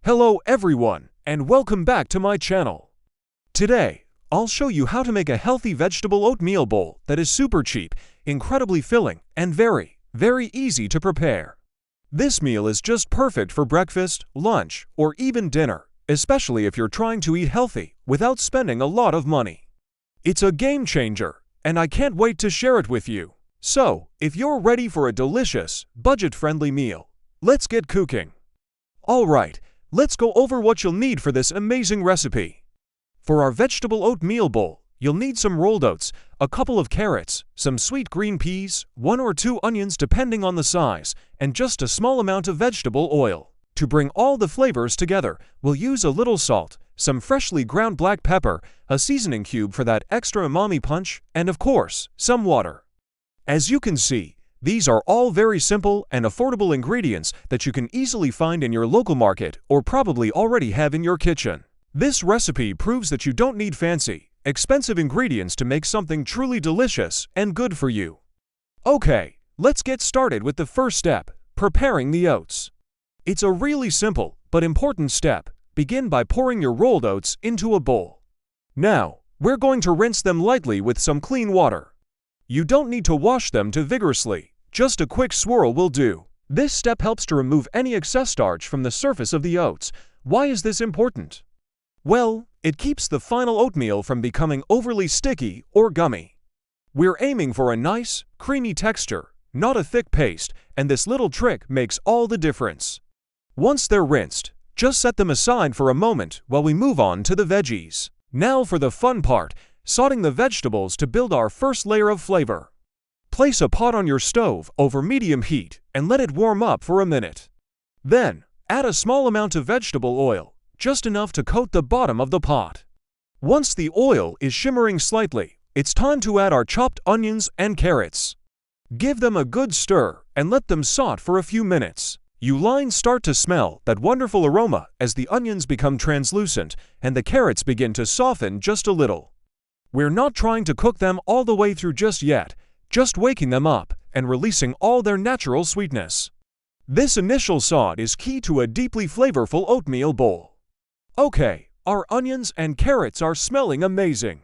Hello everyone, and welcome back to my channel. Today, I'll show you how to make a healthy vegetable oatmeal bowl that is super cheap, incredibly filling, and very, very easy to prepare. This meal is just perfect for breakfast, lunch, or even dinner, especially if you're trying to eat healthy without spending a lot of money. It's a game changer, and I can't wait to share it with you. So, if you're ready for a delicious, budget-friendly meal, let's get cooking. Alright, let's go over what you'll need for this amazing recipe. For our vegetable oatmeal bowl, you'll need some rolled oats, a couple of carrots, some sweet green peas, 1 or 2 onions depending on the size, and just a small amount of vegetable oil. To bring all the flavors together, we'll use a little salt, some freshly ground black pepper, a seasoning cube for that extra umami punch, and of course, some water. As you can see, these are all very simple and affordable ingredients that you can easily find in your local market or probably already have in your kitchen. This recipe proves that you don't need fancy, expensive ingredients to make something truly delicious and good for you. Okay, let's get started with the first step, preparing the oats. It's a really simple but important step. Begin by pouring your rolled oats into a bowl. Now, we're going to rinse them lightly with some clean water. You don't need to wash them too vigorously, just a quick swirl will do. This step helps to remove any excess starch from the surface of the oats. Why is this important? Well, it keeps the final oatmeal from becoming overly sticky or gummy. We're aiming for a nice, creamy texture, not a thick paste, and this little trick makes all the difference. Once they're rinsed, just set them aside for a moment while we move on to the veggies. Now for the fun part, sauteing the vegetables to build our first layer of flavor. Place a pot on your stove over medium heat and let it warm up for a minute. Then, add a small amount of vegetable oil, just enough to coat the bottom of the pot. Once the oil is shimmering slightly, it's time to add our chopped onions and carrots. Give them a good stir and let them saute for a few minutes. You'll start to smell that wonderful aroma as the onions become translucent and the carrots begin to soften just a little. We're not trying to cook them all the way through just yet, just waking them up and releasing all their natural sweetness. This initial saute is key to a deeply flavorful oatmeal bowl. Okay, our onions and carrots are smelling amazing.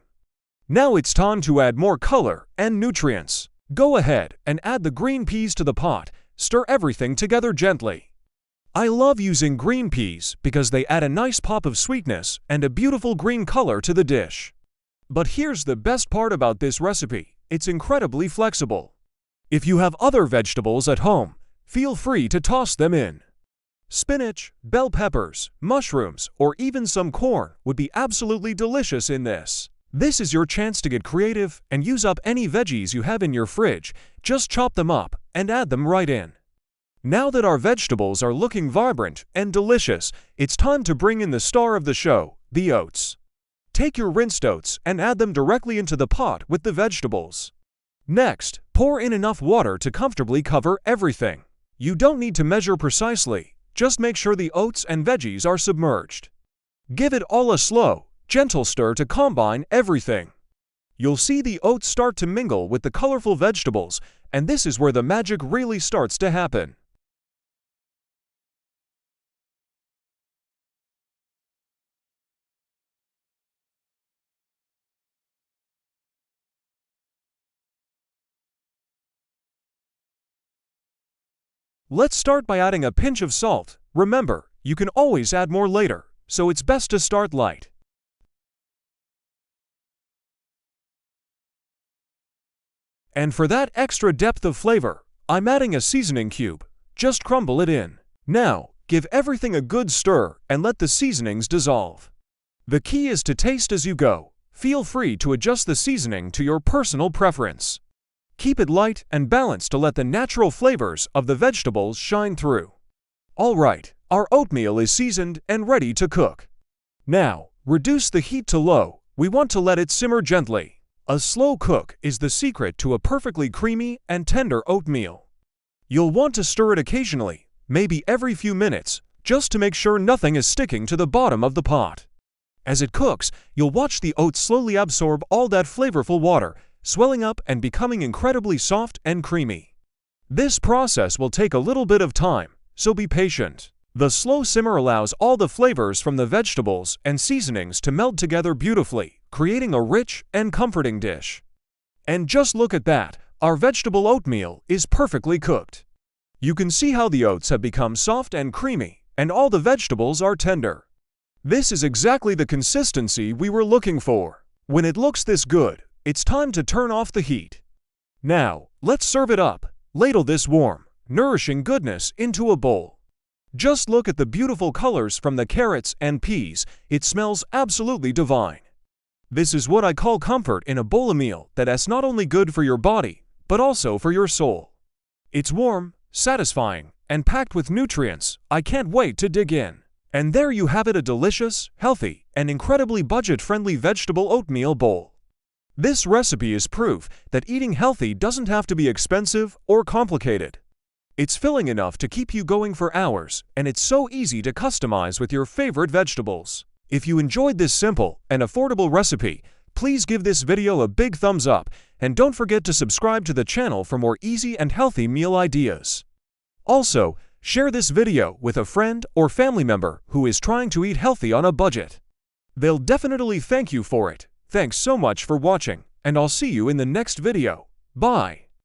Now it's time to add more color and nutrients. Go ahead and add the green peas to the pot. Stir everything together gently. I love using green peas because they add a nice pop of sweetness and a beautiful green color to the dish. But here's the best part about this recipe, it's incredibly flexible. If you have other vegetables at home, feel free to toss them in. Spinach, bell peppers, mushrooms, or even some corn would be absolutely delicious in this. This is your chance to get creative and use up any veggies you have in your fridge. Just chop them up and add them right in. Now that our vegetables are looking vibrant and delicious, it's time to bring in the star of the show, the oats. Take your rinsed oats and add them directly into the pot with the vegetables. Next, pour in enough water to comfortably cover everything. You don't need to measure precisely, just make sure the oats and veggies are submerged. Give it all a slow, gentle stir to combine everything. You'll see the oats start to mingle with the colorful vegetables, and this is where the magic really starts to happen. Let's start by adding a pinch of salt. Remember, you can always add more later, so it's best to start light. And for that extra depth of flavor, I'm adding a seasoning cube. Just crumble it in. Now, give everything a good stir and let the seasonings dissolve. The key is to taste as you go. Feel free to adjust the seasoning to your personal preference. Keep it light and balanced to let the natural flavors of the vegetables shine through. Alright, our oatmeal is seasoned and ready to cook. Now, reduce the heat to low. We want to let it simmer gently. A slow cook is the secret to a perfectly creamy and tender oatmeal. You'll want to stir it occasionally, maybe every few minutes, just to make sure nothing is sticking to the bottom of the pot. As it cooks, you'll watch the oats slowly absorb all that flavorful water, swelling up and becoming incredibly soft and creamy. This process will take a little bit of time, so be patient. The slow simmer allows all the flavors from the vegetables and seasonings to meld together beautifully, creating a rich and comforting dish. And just look at that, our vegetable oatmeal is perfectly cooked. You can see how the oats have become soft and creamy, and all the vegetables are tender. This is exactly the consistency we were looking for. When it looks this good, it's time to turn off the heat. Now, let's serve it up. Ladle this warm, nourishing goodness into a bowl. Just look at the beautiful colors from the carrots and peas. It smells absolutely divine. This is what I call comfort in a bowl of meal that is not only good for your body, but also for your soul. It's warm, satisfying, and packed with nutrients. I can't wait to dig in. And there you have it, a delicious, healthy, and incredibly budget-friendly vegetable oatmeal bowl. This recipe is proof that eating healthy doesn't have to be expensive or complicated. It's filling enough to keep you going for hours, and it's so easy to customize with your favorite vegetables. If you enjoyed this simple and affordable recipe, please give this video a big thumbs up, and don't forget to subscribe to the channel for more easy and healthy meal ideas. Also, share this video with a friend or family member who is trying to eat healthy on a budget. They'll definitely thank you for it. Thanks so much for watching, and I'll see you in the next video. Bye.